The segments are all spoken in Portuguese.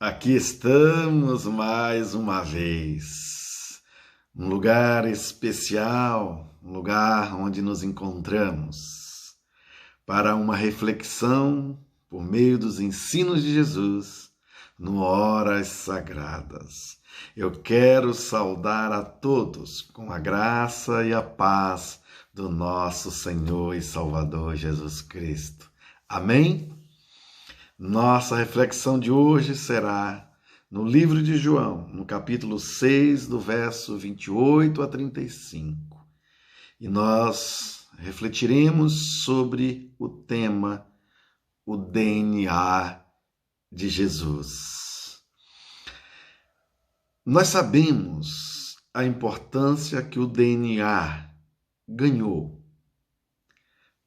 Aqui estamos mais uma vez, um lugar especial, um lugar onde nos encontramos para uma reflexão por meio dos ensinos de Jesus no Horas Sagradas. Eu quero saudar a todos com a graça e a paz do nosso Senhor e Salvador Jesus Cristo. Amém? Nossa reflexão de hoje será no livro de João, no capítulo 6, do verso 28 a 35. E nós refletiremos sobre o tema, o DNA de Jesus. Nós sabemos a importância que o DNA ganhou,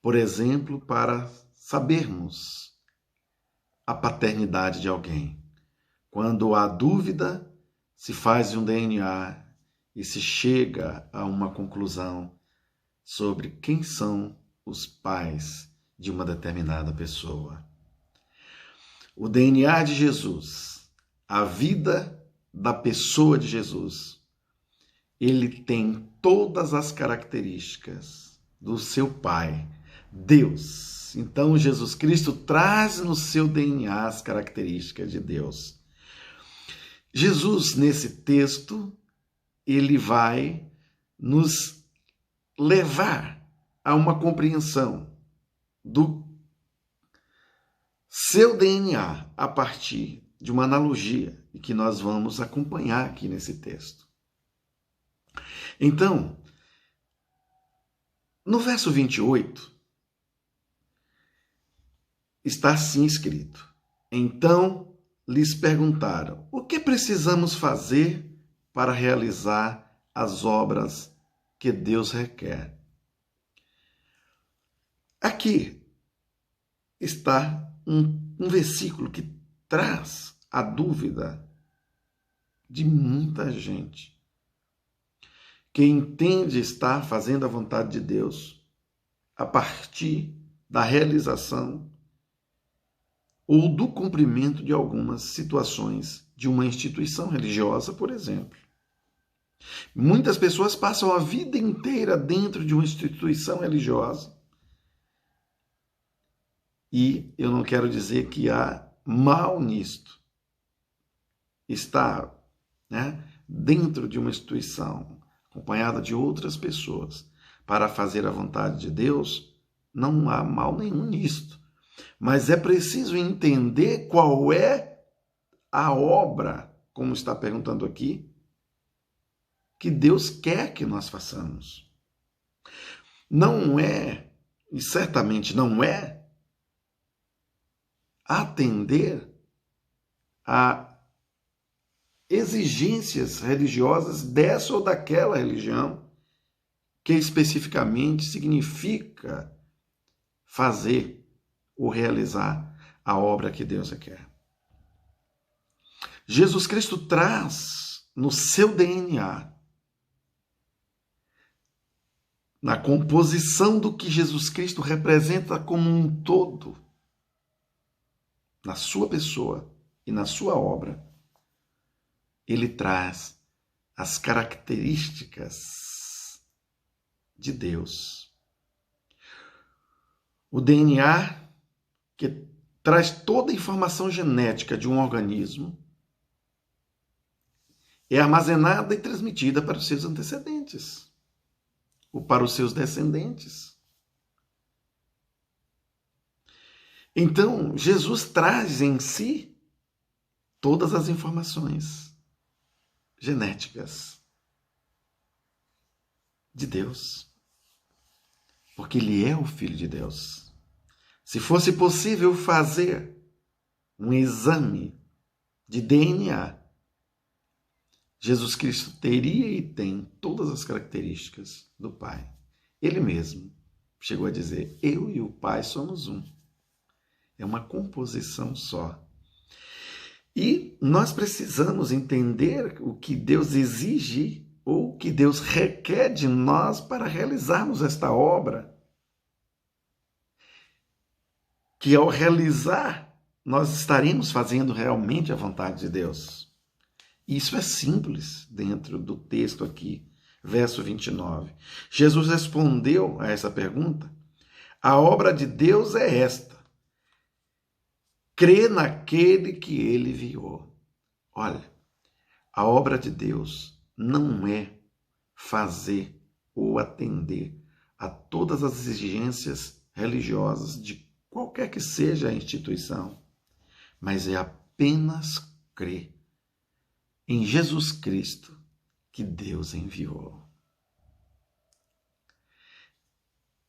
por exemplo, para sabermos a paternidade de alguém. Quando há dúvida, se faz um DNA e se chega a uma conclusão sobre quem são os pais de uma determinada pessoa. O DNA de Jesus, a vida da pessoa de Jesus, ele tem todas as características do seu Pai, Deus. Então, Jesus Cristo traz no seu DNA as características de Deus. Jesus, nesse texto, ele vai nos levar a uma compreensão do seu DNA a partir de uma analogia e que nós vamos acompanhar aqui nesse texto. Então, no verso 28, está assim escrito: então lhes perguntaram: o que precisamos fazer para realizar as obras que Deus requer? Aqui está um versículo que traz a dúvida de muita gente que entende estar fazendo a vontade de Deus a partir da realização ou do cumprimento de algumas situações de uma instituição religiosa, por exemplo. Muitas pessoas passam a vida inteira dentro de uma instituição religiosa. E eu não quero dizer que há mal nisto. Estar, dentro de uma instituição, acompanhada de outras pessoas, para fazer a vontade de Deus, não há mal nenhum nisto. Mas é preciso entender qual é a obra, como está perguntando aqui, que Deus quer que nós façamos. Não é, e certamente não é, atender a exigências religiosas dessa ou daquela religião, que especificamente significa fazer ou realizar a obra que Deus requer. Jesus Cristo traz no seu DNA, na composição do que Jesus Cristo representa como um todo, na sua pessoa e na sua obra, ele traz as características de Deus. O DNA que traz toda a informação genética de um organismo, é armazenada e transmitida para os seus antecedentes, ou para os seus descendentes. Então, Jesus traz em si todas as informações genéticas de Deus, porque ele é o Filho de Deus. Se fosse possível fazer um exame de DNA, Jesus Cristo teria e tem todas as características do Pai. Ele mesmo chegou a dizer: eu e o Pai somos um. É uma composição só. E nós precisamos entender o que Deus exige ou o que Deus requer de nós para realizarmos esta obra. Que ao realizar nós estaremos fazendo realmente a vontade de Deus? Isso é simples dentro do texto aqui, verso 29. Jesus respondeu a essa pergunta: a obra de Deus é esta: crê naquele que ele enviou. Olha, a obra de Deus não é fazer ou atender a todas as exigências religiosas de qualquer que seja a instituição, mas é apenas crer em Jesus Cristo que Deus enviou.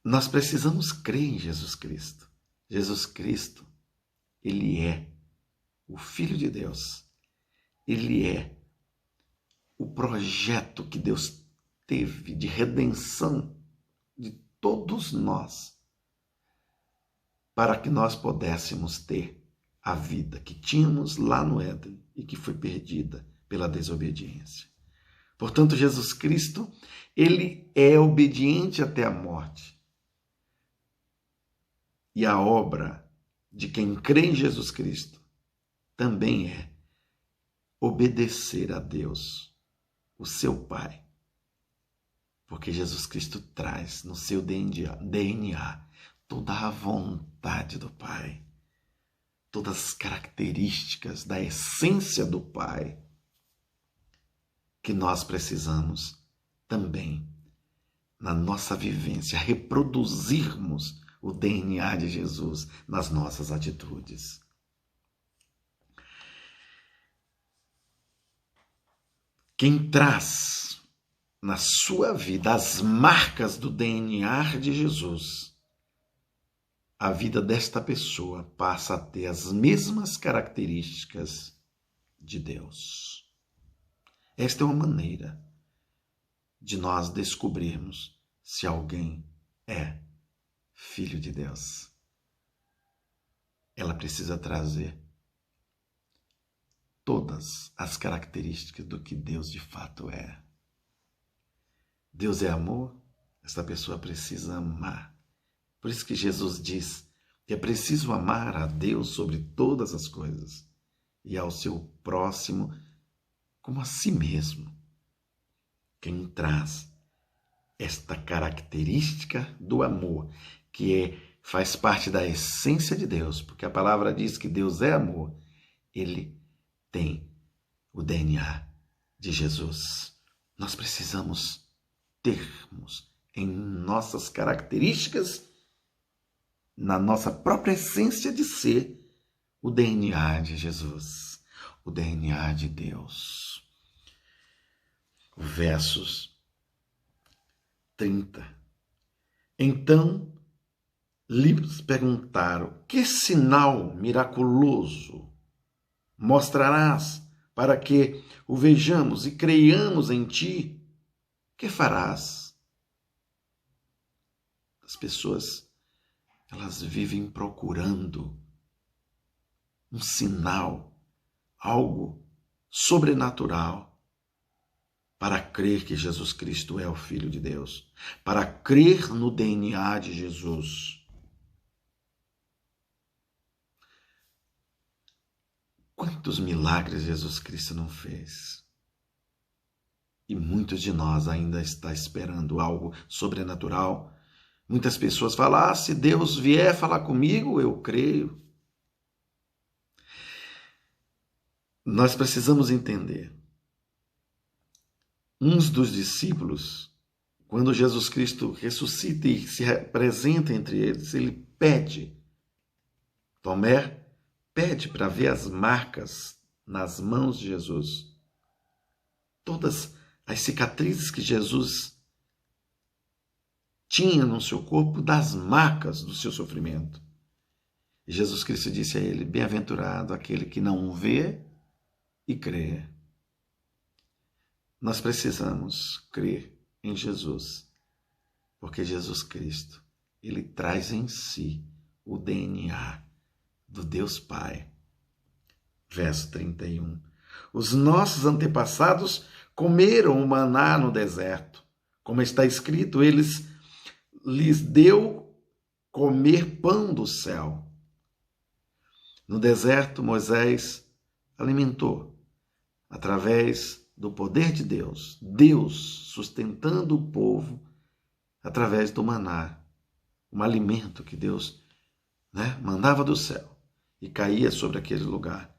Nós precisamos crer em Jesus Cristo. Jesus Cristo, ele é o Filho de Deus. Ele é o projeto que Deus teve de redenção de todos nós, para que nós pudéssemos ter a vida que tínhamos lá no Éden e que foi perdida pela desobediência. Portanto, Jesus Cristo, ele é obediente até a morte. E a obra de quem crê em Jesus Cristo também é obedecer a Deus, o seu Pai. Porque Jesus Cristo traz no seu DNA toda a vontade do Pai, todas as características da essência do Pai, que nós precisamos também, na nossa vivência, reproduzirmos o DNA de Jesus nas nossas atitudes. Quem traz na sua vida as marcas do DNA de Jesus, a vida desta pessoa passa a ter as mesmas características de Deus. Esta é uma maneira de nós descobrirmos se alguém é filho de Deus. Ela precisa trazer todas as características do que Deus de fato é. Deus é amor, essa pessoa precisa amar. Por isso que Jesus diz que é preciso amar a Deus sobre todas as coisas e ao seu próximo como a si mesmo. Quem traz esta característica do amor, que faz parte da essência de Deus, porque a palavra diz que Deus é amor, ele tem o DNA de Jesus. Nós precisamos termos em nossas características, na nossa própria essência de ser, o DNA de Jesus, o DNA de Deus. Versos 30. Então lhes perguntaram: que sinal miraculoso mostrarás para que o vejamos e creiamos em ti? Que farás? As pessoas, elas vivem procurando um sinal, algo sobrenatural, para crer que Jesus Cristo é o Filho de Deus, para crer no DNA de Jesus. Quantos milagres Jesus Cristo não fez? E muitos de nós ainda está esperando algo sobrenatural. Muitas pessoas falam: se Deus vier falar comigo, eu creio. Nós precisamos entender. Uns dos discípulos, quando Jesus Cristo ressuscita e se apresenta entre eles, ele pede, Tomé pede para ver as marcas nas mãos de Jesus. Todas as cicatrizes que Jesus tinha no seu corpo, das marcas do seu sofrimento. E Jesus Cristo disse a ele: bem-aventurado aquele que não vê e crê. Nós precisamos crer em Jesus, porque Jesus Cristo, ele traz em si o DNA do Deus Pai. Verso 31. Os nossos antepassados comeram o maná no deserto. Como está escrito, lhes deu comer pão do céu. No deserto, Moisés alimentou através do poder de Deus, Deus sustentando o povo através do maná, um alimento que Deus mandava do céu e caía sobre aquele lugar,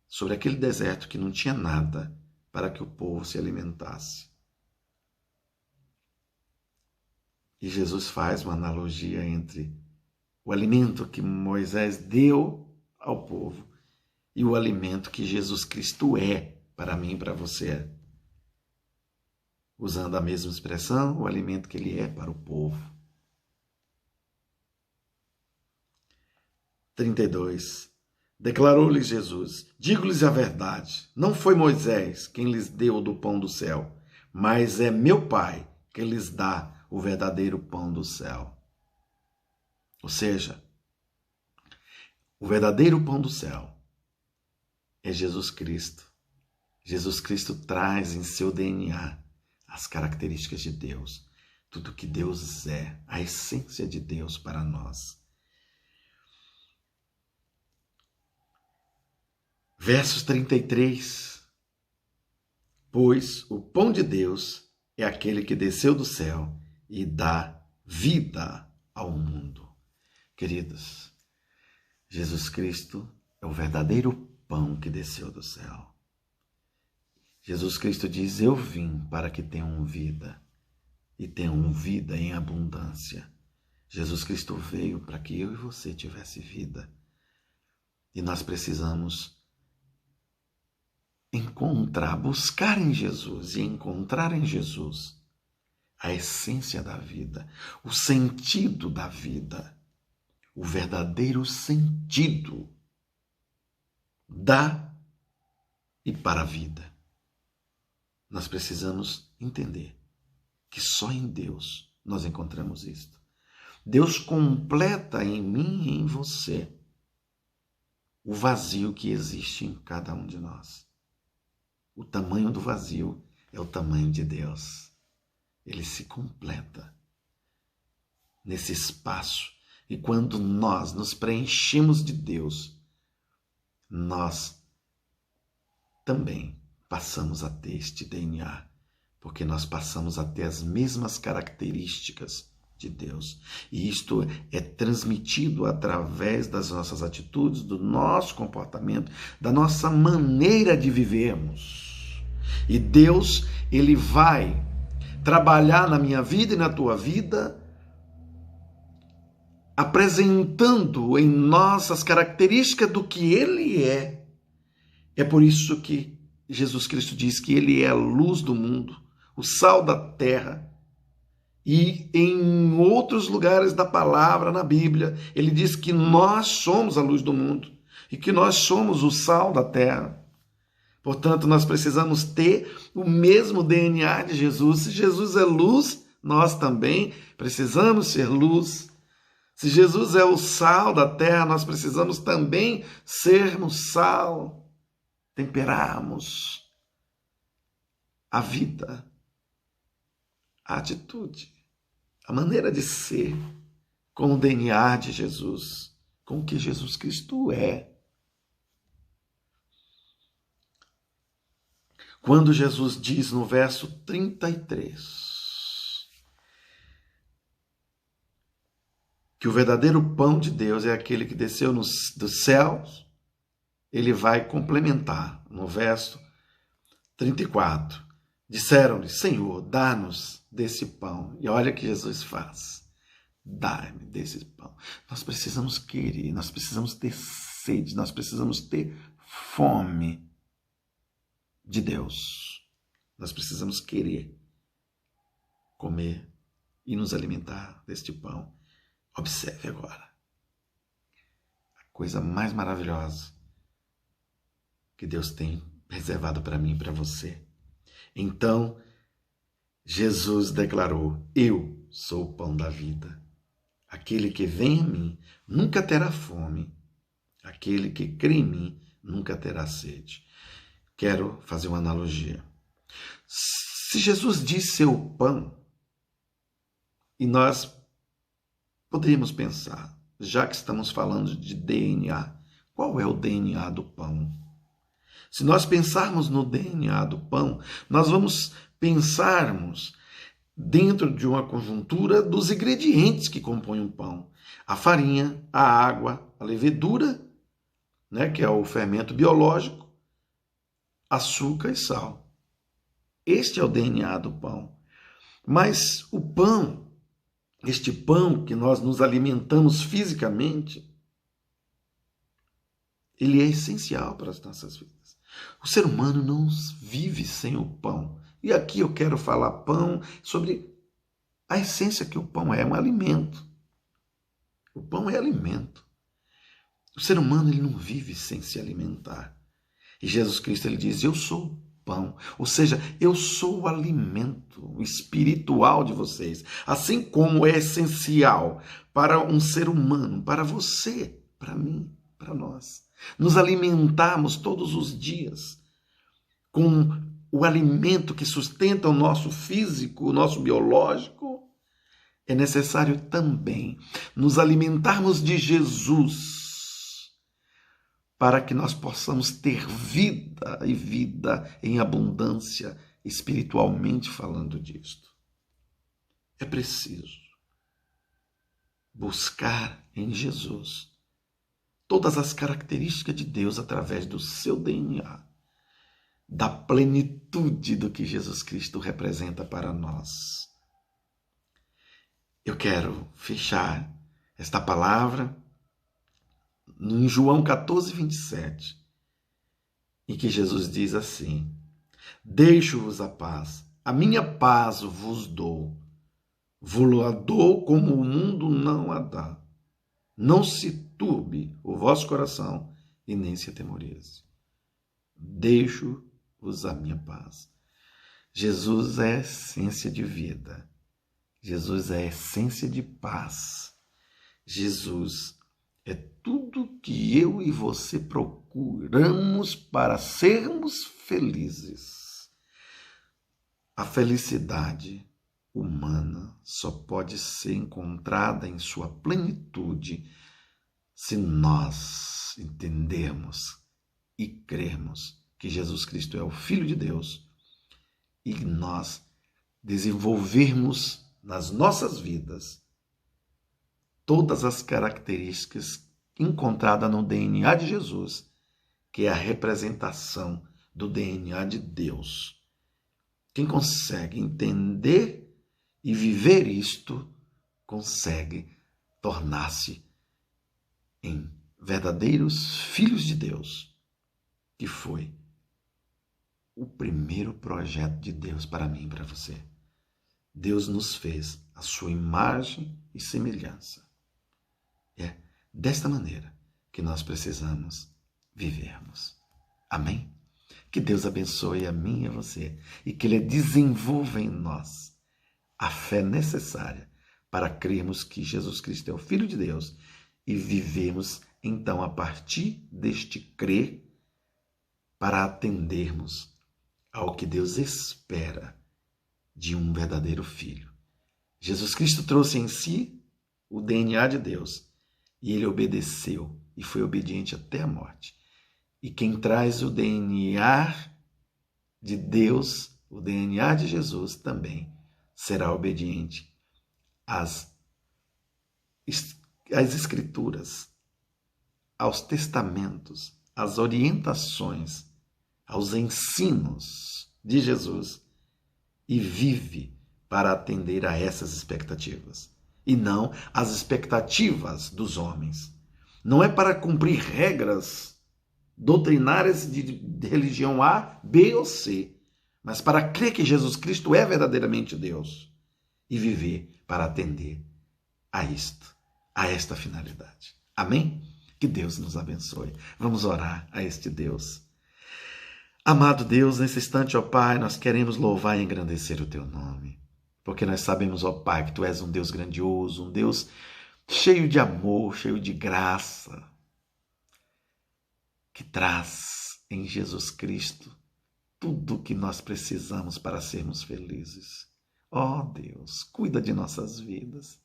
sobre aquele deserto que não tinha nada para que o povo se alimentasse. E Jesus faz uma analogia entre o alimento que Moisés deu ao povo e o alimento que Jesus Cristo é para mim e para você. Usando a mesma expressão, o alimento que ele é para o povo. 32. Declarou-lhes Jesus: digo-lhes a verdade, não foi Moisés quem lhes deu do pão do céu, mas é meu Pai que lhes dá o verdadeiro pão do céu. Ou seja, o verdadeiro pão do céu é Jesus Cristo. Jesus Cristo traz em seu DNA as características de Deus, tudo que Deus é, a essência de Deus para nós. Versos 33. Pois o pão de Deus é aquele que desceu do céu e dá vida ao mundo. Queridos, Jesus Cristo é o verdadeiro pão que desceu do céu. Jesus Cristo diz: eu vim para que tenham vida e tenham vida em abundância. Jesus Cristo veio para que eu e você tivesse vida. E nós precisamos buscar em Jesus e encontrar em Jesus a essência da vida, o sentido da vida, o verdadeiro sentido da e para a vida. Nós precisamos entender que só em Deus nós encontramos isto. Deus completa em mim e em você o vazio que existe em cada um de nós. O tamanho do vazio é o tamanho de Deus. Ele se completa nesse espaço. E quando nós nos preenchemos de Deus, nós também passamos a ter este DNA, porque nós passamos a ter as mesmas características de Deus. E isto é transmitido através das nossas atitudes, do nosso comportamento, da nossa maneira de vivermos. E Deus, Ele vai trabalhar na minha vida e na tua vida, apresentando em nós as características do que Ele é. É por isso que Jesus Cristo diz que Ele é a luz do mundo, o sal da terra. E em outros lugares da palavra, na Bíblia, Ele diz que nós somos a luz do mundo e que nós somos o sal da terra. Portanto, nós precisamos ter o mesmo DNA de Jesus. Se Jesus é luz, nós também precisamos ser luz. Se Jesus é o sal da terra, nós precisamos também sermos sal. Temperarmos a vida, a atitude, a maneira de ser com o DNA de Jesus, com o que Jesus Cristo é. Quando Jesus diz no verso 33 que o verdadeiro pão de Deus é aquele que desceu dos céus, ele vai complementar no verso 34. Disseram-lhe: Senhor, dá-nos desse pão. E olha o que Jesus faz. Dá-me desse pão. Nós precisamos querer, nós precisamos ter sede, nós precisamos ter fome de Deus. Nós precisamos querer comer e nos alimentar deste pão. Observe agora. A coisa mais maravilhosa que Deus tem reservado para mim e para você. Então, Jesus declarou: eu sou o pão da vida. Aquele que vem a mim nunca terá fome. Aquele que crê em mim nunca terá sede. Quero fazer uma analogia. Se Jesus diz ser o pão, e nós poderíamos pensar, já que estamos falando de DNA, Qual é o DNA do pão? Se nós pensarmos no DNA do pão, nós vamos pensarmos dentro de uma conjuntura dos ingredientes que compõem o pão. A farinha, a água, a levedura, né, que é o fermento biológico, açúcar e sal. Este é o DNA do pão. Mas o pão, este pão que nós nos alimentamos fisicamente, ele é essencial para as nossas vidas. O ser humano não vive sem o pão. E aqui eu quero falar pão sobre a essência que o pão é um alimento. O pão é alimento. O ser humano ele não vive sem se alimentar. E Jesus Cristo ele diz, eu sou o pão. Ou seja, eu sou o alimento espiritual de vocês. Assim como é essencial para um ser humano, para você, para mim, para nós. Nos alimentarmos todos os dias com o alimento que sustenta o nosso físico, o nosso biológico. É necessário também nos alimentarmos de Jesus para que nós possamos ter vida e vida em abundância, espiritualmente falando disto. É preciso buscar em Jesus todas as características de Deus através do seu DNA, da plenitude do que Jesus Cristo representa para nós. Eu quero fechar esta palavra em João 14, 27, em que Jesus diz assim, deixo-vos a paz, a minha paz vos dou, vos-la dou como o mundo não a dá. Não se turbe o vosso coração e nem se atemorize. Deixo-vos a minha paz. Jesus é a essência de vida. Jesus é a essência de paz. Jesus é tudo que eu e você procuramos para sermos felizes. A felicidade humana só pode ser encontrada em sua plenitude se nós entendermos e crermos que Jesus Cristo é o Filho de Deus e nós desenvolvermos nas nossas vidas todas as características encontradas no DNA de Jesus, que é a representação do DNA de Deus. Quem consegue entender e viver isto, consegue tornar-se em verdadeiros filhos de Deus, que foi o primeiro projeto de Deus para mim e para você. Deus nos fez a sua imagem e semelhança. É desta maneira que nós precisamos vivermos. Amém? Que Deus abençoe a mim e a você e que Ele desenvolva em nós a fé necessária para crermos que Jesus Cristo é o Filho de Deus e vivemos, então, a partir deste crer para atendermos ao que Deus espera de um verdadeiro filho. Jesus Cristo trouxe em si o DNA de Deus e ele obedeceu e foi obediente até a morte. E quem traz o DNA de Deus, o DNA de Jesus também será obediente às Escrituras, aos testamentos, às orientações, aos ensinos de Jesus e vive para atender a essas expectativas e não às expectativas dos homens. Não é para cumprir regras doutrinárias de religião A, B ou C, mas para crer que Jesus Cristo é verdadeiramente Deus e viver para atender a isto, a esta finalidade. Amém? Que Deus nos abençoe. Vamos orar a este Deus. Amado Deus, nesse instante, ó Pai, nós queremos louvar e engrandecer o Teu nome, porque nós sabemos, ó Pai, que Tu és um Deus grandioso, um Deus cheio de amor, cheio de graça, que traz em Jesus Cristo tudo o que nós precisamos para sermos felizes. Ó Deus, cuida de nossas vidas.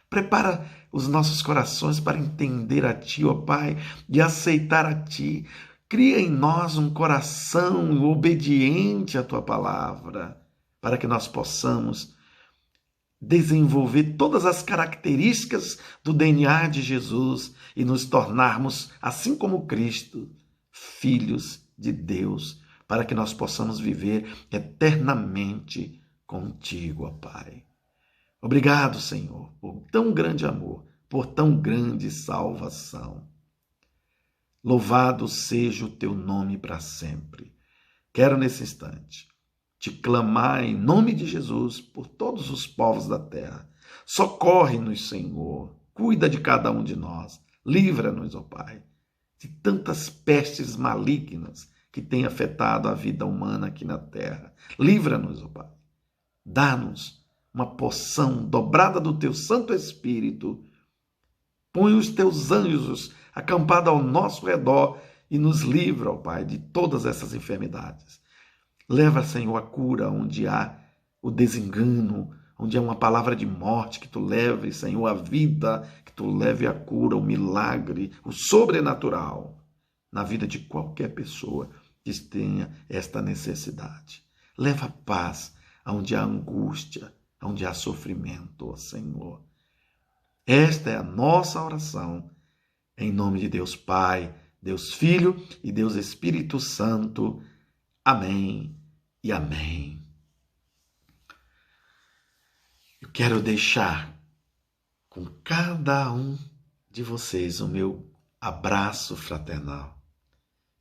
Prepara os nossos corações para entender a Ti, ó Pai, e aceitar a Ti. Cria em nós um coração obediente à Tua palavra, para que nós possamos desenvolver todas as características do DNA de Jesus e nos tornarmos, assim como Cristo, filhos de Deus, para que nós possamos viver eternamente contigo, ó Pai. Obrigado, Senhor, por tão grande amor, por tão grande salvação. Louvado seja o teu nome para sempre. Quero nesse instante te clamar em nome de Jesus por todos os povos da terra. Socorre-nos, Senhor. Cuida de cada um de nós. Livra-nos, ó Pai, de tantas pestes malignas que têm afetado a vida humana aqui na terra. Livra-nos, ó Pai. Dá-nos uma porção dobrada do teu Santo Espírito. Põe os teus anjos acampados ao nosso redor e nos livra, ó Pai, de todas essas enfermidades. Leva, Senhor, a cura onde há o desengano, onde há uma palavra de morte, que tu leve, Senhor, a vida, que tu leve a cura, o milagre, o sobrenatural na vida de qualquer pessoa que tenha esta necessidade. Leva a paz onde há angústia, onde há sofrimento, ó Senhor. Esta é a nossa oração, em nome de Deus Pai, Deus Filho e Deus Espírito Santo. Amém e amém. Eu quero deixar com cada um de vocês o meu abraço fraternal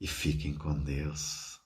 e fiquem com Deus.